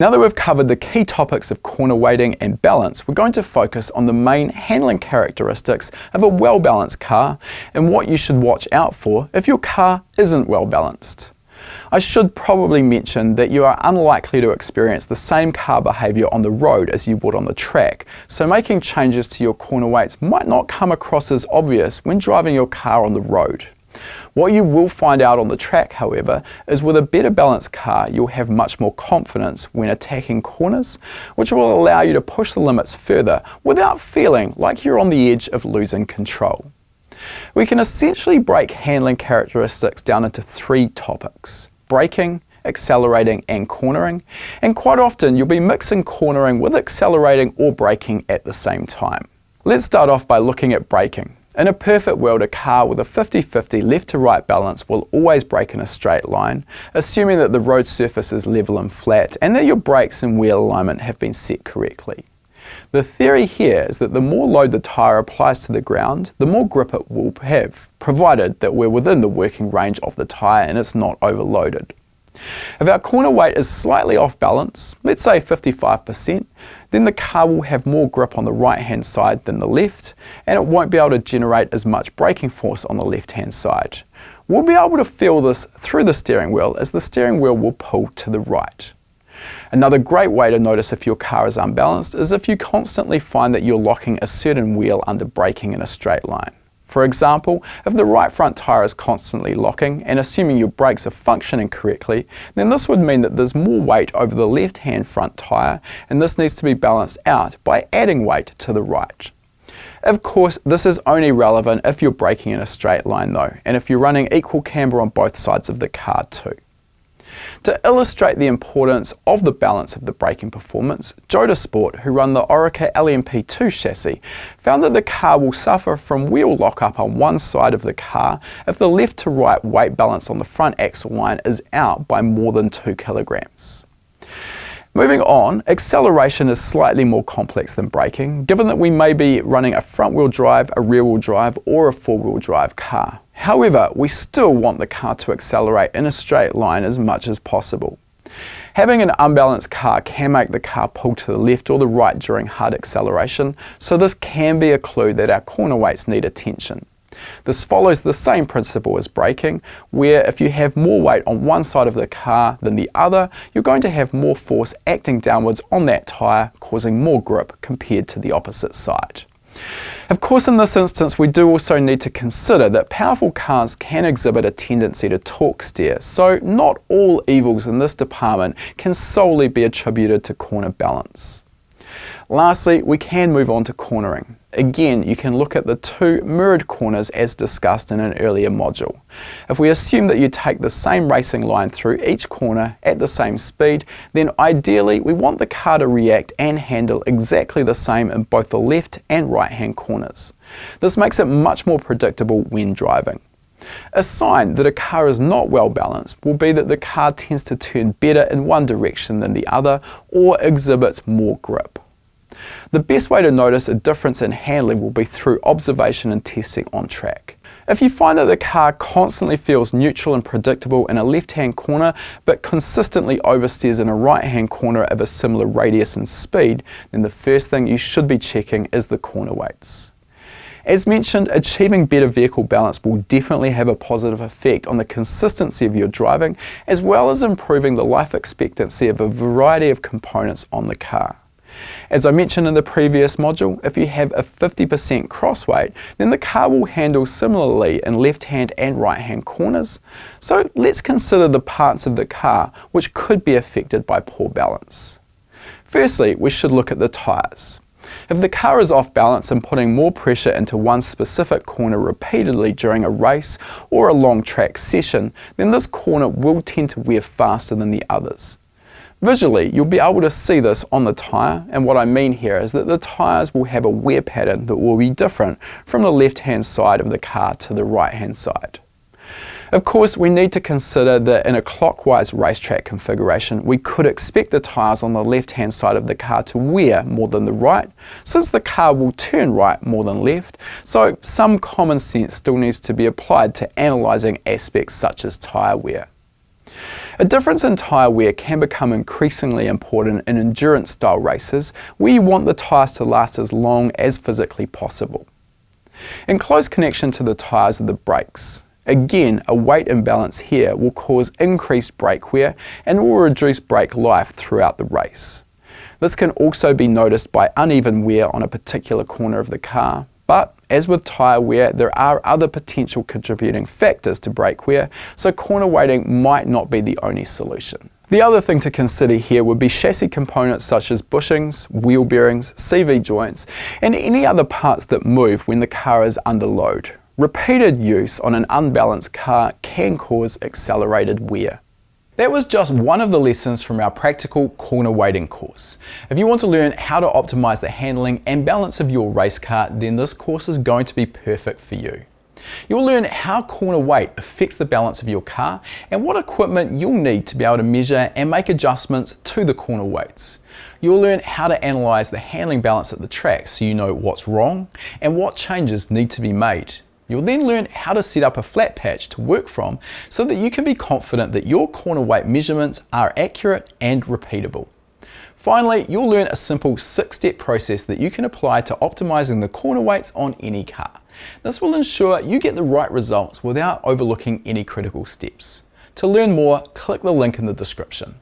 Now that we've covered the key topics of corner weighting and balance, we're going to focus on the main handling characteristics of a well-balanced car and what you should watch out for if your car isn't well balanced. I should probably mention that you are unlikely to experience the same car behaviour on the road as you would on the track, so making changes to your corner weights might not come across as obvious when driving your car on the road. What you will find out on the track, however, is with a better balanced car you'll have much more confidence when attacking corners, which will allow you to push the limits further without feeling like you're on the edge of losing control. We can essentially break handling characteristics down into three topics: braking, accelerating and cornering, and quite often you'll be mixing cornering with accelerating or braking at the same time. Let's start off by looking at braking. In a perfect world, a car with a 50-50 left to right balance will always brake in a straight line, assuming that the road surface is level and flat and that your brakes and wheel alignment have been set correctly. The theory here is that the more load the tyre applies to the ground, the more grip it will have, provided that we're within the working range of the tyre and it's not overloaded. If our corner weight is slightly off balance, let's say 55%, then the car will have more grip on the right hand side than the left, and it won't be able to generate as much braking force on the left hand side. We'll be able to feel this through the steering wheel as the steering wheel will pull to the right. Another great way to notice if your car is unbalanced is if you constantly find that you're locking a certain wheel under braking in a straight line. For example, if the right front tyre is constantly locking, and assuming your brakes are functioning correctly, then this would mean that there's more weight over the left-hand front tyre, and this needs to be balanced out by adding weight to the right. Of course, this is only relevant if you're braking in a straight line though, and if you're running equal camber on both sides of the car too. To illustrate the importance of the balance of the braking performance, Joda Sport, who run the Orica LMP2 chassis, found that the car will suffer from wheel lock-up on one side of the car if the left to right weight balance on the front axle line is out by more than 2 kilograms. Moving on, acceleration is slightly more complex than braking, given that we may be running a front-wheel drive, a rear-wheel drive, or a four-wheel drive car. However, we still want the car to accelerate in a straight line as much as possible. Having an unbalanced car can make the car pull to the left or the right during hard acceleration, so this can be a clue that our corner weights need attention. This follows the same principle as braking, where if you have more weight on one side of the car than the other, you're going to have more force acting downwards on that tyre, causing more grip compared to the opposite side. Of course, in this instance, we do also need to consider that powerful cars can exhibit a tendency to torque steer, so not all evils in this department can solely be attributed to corner balance. Lastly, we can move on to cornering. Again, you can look at the two mirrored corners as discussed in an earlier module. If we assume that you take the same racing line through each corner at the same speed, then ideally we want the car to react and handle exactly the same in both the left and right hand corners. This makes it much more predictable when driving. A sign that a car is not well balanced will be that the car tends to turn better in one direction than the other or exhibits more grip. The best way to notice a difference in handling will be through observation and testing on track. If you find that the car constantly feels neutral and predictable in a left-hand corner but consistently oversteers in a right-hand corner of a similar radius and speed, then the first thing you should be checking is the corner weights. As mentioned, achieving better vehicle balance will definitely have a positive effect on the consistency of your driving, as well as improving the life expectancy of a variety of components on the car. As I mentioned in the previous module, if you have a 50% cross weight, then the car will handle similarly in left-hand and right-hand corners. So let's consider the parts of the car which could be affected by poor balance. Firstly, we should look at the tyres. If the car is off balance and putting more pressure into one specific corner repeatedly during a race or a long track session, then this corner will tend to wear faster than the others. Visually, you'll be able to see this on the tyre, and what I mean here is that the tyres will have a wear pattern that will be different from the left-hand side of the car to the right-hand side. Of course, we need to consider that in a clockwise racetrack configuration, we could expect the tyres on the left-hand side of the car to wear more than the right, since the car will turn right more than left, so some common sense still needs to be applied to analysing aspects such as tyre wear. A difference in tyre wear can become increasingly important in endurance style races where you want the tyres to last as long as physically possible. In close connection to the tyres are the brakes. Again, a weight imbalance here will cause increased brake wear and will reduce brake life throughout the race. This can also be noticed by uneven wear on a particular corner of the car, but as with tyre wear, there are other potential contributing factors to brake wear, so corner weighting might not be the only solution. The other thing to consider here would be chassis components such as bushings, wheel bearings, CV joints, and any other parts that move when the car is under load. Repeated use on an unbalanced car can cause accelerated wear. That was just one of the lessons from our practical corner weighting course. If you want to learn how to optimize the handling and balance of your race car, then this course is going to be perfect for you. You'll learn how corner weight affects the balance of your car and what equipment you'll need to be able to measure and make adjustments to the corner weights. You'll learn how to analyze the handling balance at the track so you know what's wrong and what changes need to be made. You'll then learn how to set up a flat patch to work from so that you can be confident that your corner weight measurements are accurate and repeatable. Finally, you'll learn a simple 6-step process that you can apply to optimizing the corner weights on any car. This will ensure you get the right results without overlooking any critical steps. To learn more, click the link in the description.